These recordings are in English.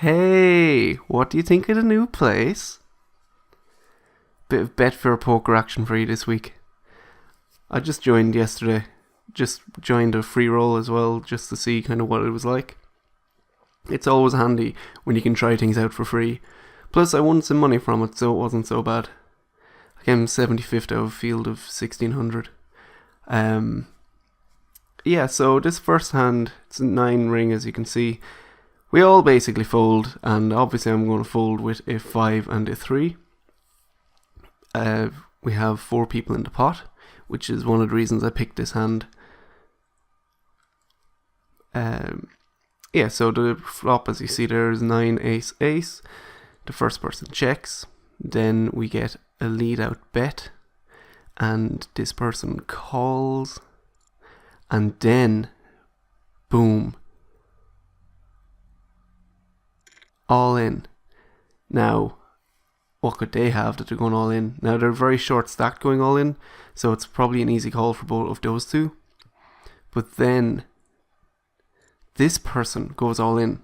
Hey, what do you think of the new place? Bit of Betfair poker action for you this week. I just joined yesterday. Just joined a free roll as well, just to see kind of what it was like. It's always handy when you can try things out for free. Plus, I won some money from it, so it wasn't so bad. I came 75th out of a field of 1600. Yeah, so this first hand, it's a 9 ring as you can see. We all basically fold, and obviously I'm going to fold with a 5 and a 3. We have 4 people in the pot, which is one of the reasons I picked this hand. Yeah, so the flop, as you see there, is 9 ace ace. The first person checks. Then we get a lead out bet, and this person calls, and then boom, all in. Now, what could they have that they're going all in? Now, they're very short stacked going all in, so it's probably an easy call for both of those two. But then this person goes all in,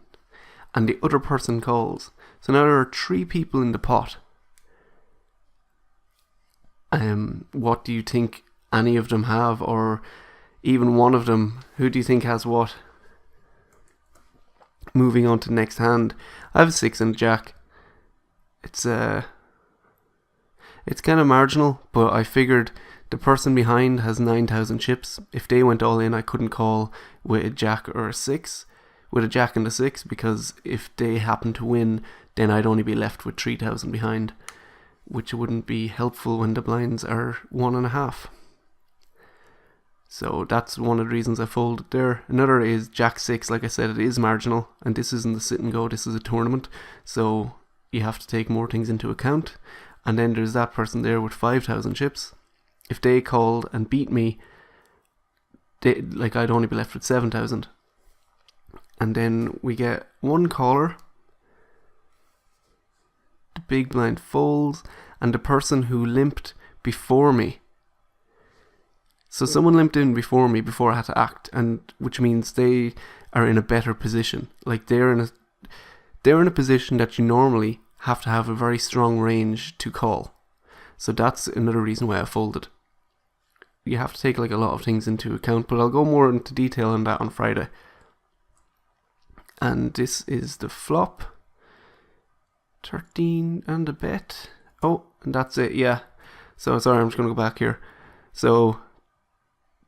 and the other person calls. So now there are 3 people in the pot. What do you think any of them have, or even one of them? Who do you think has what? Moving on to the next hand, I have a 6 and a jack. It's kind of marginal, but I figured the person behind has 9,000 chips. If they went all in, I couldn't call with a jack or a 6, with a jack and a 6, because if they happen to win, then I'd only be left with 3,000 behind, which wouldn't be helpful when the blinds are 1.5. So that's one of the reasons I folded there. Another is jack 6. Like I said, it is marginal, and this isn't the sit and go, this is a tournament, so you have to take more things into account. And then there's that person there with 5,000 chips. If they called and beat me, I'd only be left with 7,000. And then we get one caller. The big blind folds, and the person who limped before me. So someone limped in before me before I had to act, and which means they are in a better position. Like they're in a position that you normally have to have a very strong range to call. So that's another reason why I folded. You have to take like a lot of things into account, but I'll go more into detail on that on Friday. And this is the flop. 13 and a bet. Oh, and that's it, yeah. So sorry, I'm just going to go back here. So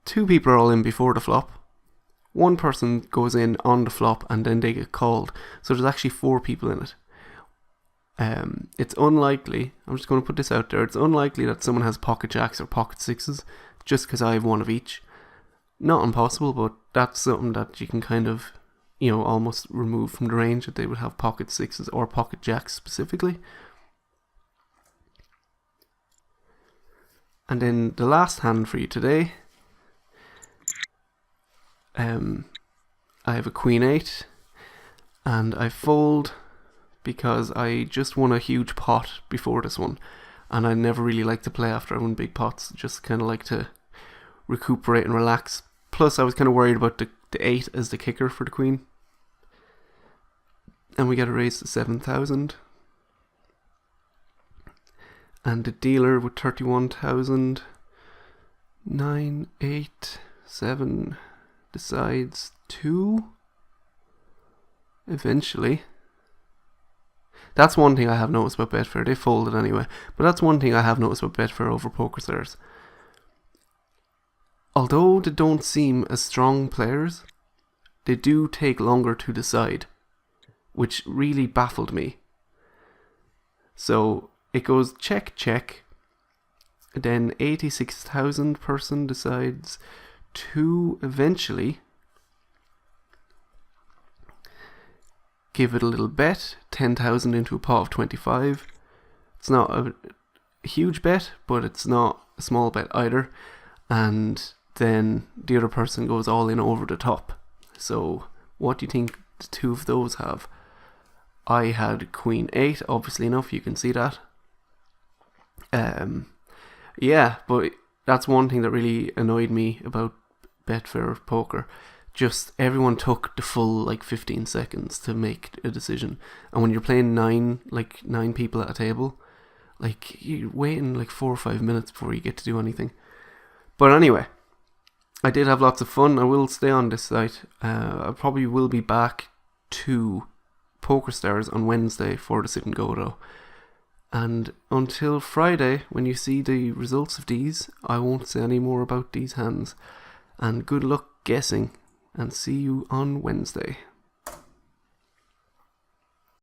2 people are all in before the flop. One person goes in on the flop and then they get called. So there's actually 4 people in it. It's unlikely, I'm just going to put this out there, it's unlikely that someone has pocket jacks or pocket 6s, just because I have one of each. Not impossible, but that's something that you can kind of, almost remove from the range, that they would have pocket 6s or pocket jacks specifically. And then the last hand for you today, I have a queen 8, and I fold because I just won a huge pot before this one, and I never really like to play after I win big pots, just kind of like to recuperate and relax. Plus I was kind of worried about the 8 as the kicker for the queen. And we get a raise to 7,000. And the dealer with 31,000, 9, 8, 7, decides 2. Eventually. That's one thing I have noticed about Betfair. They folded anyway. But that's one thing I have noticed about Betfair over PokerStars. Although they don't seem as strong players, they do take longer to decide, which really baffled me. So it goes check, check. Then 86,000 person decides 2 eventually. Give it a little bet, 10,000 into a pot of 25. It's not a huge bet, but it's not a small bet either. And then the other person goes all in over the top. So what do you think the 2 of those have? I had queen 8, obviously enough, you can see that. Yeah, but that's one thing that really annoyed me about Betfair poker. just everyone took the full 15 seconds to make a decision. And when you're playing nine people at a table, you're waiting 4 or 5 minutes before you get to do anything. But anyway, I did have lots of fun. I will stay on this site. I probably will be back to PokerStars on Wednesday for the sit and go though. And until Friday, when you see the results of these, I won't say any more about these hands. And good luck guessing, and see you on Wednesday.